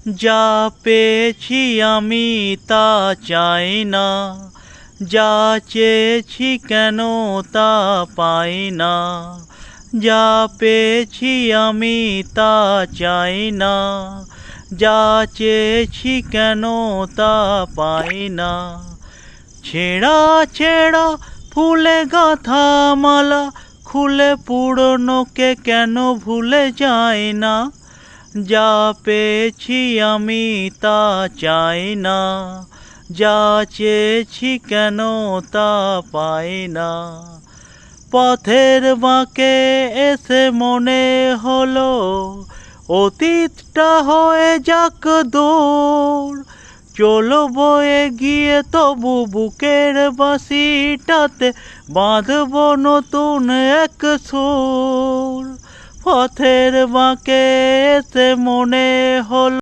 যা পেয়েছি আমি তা চাই না, যা চেয়েছি কেন তা পাই না। যা পেয়েছি আমি তা চাই না, যা চেয়েছি কেন তা পাই না। ছেঁড়া ছেঁড়া ফুলে গাঁথা মালা খুলে পুরনোকে কেন ভুলে যায় না। যা পেয়েছি আমি তা চাই না, যা চেয়েছি কেন তা পাই না। পথের বাঁকে এসে মনে হলো অতীতটা হয়ে যাক দূর। চলবো এগিয়ে তবু বুকের বাঁশিটাতে বাঁধবো নতুন এক সুর। পথের বাঁকে এসে মনে হলো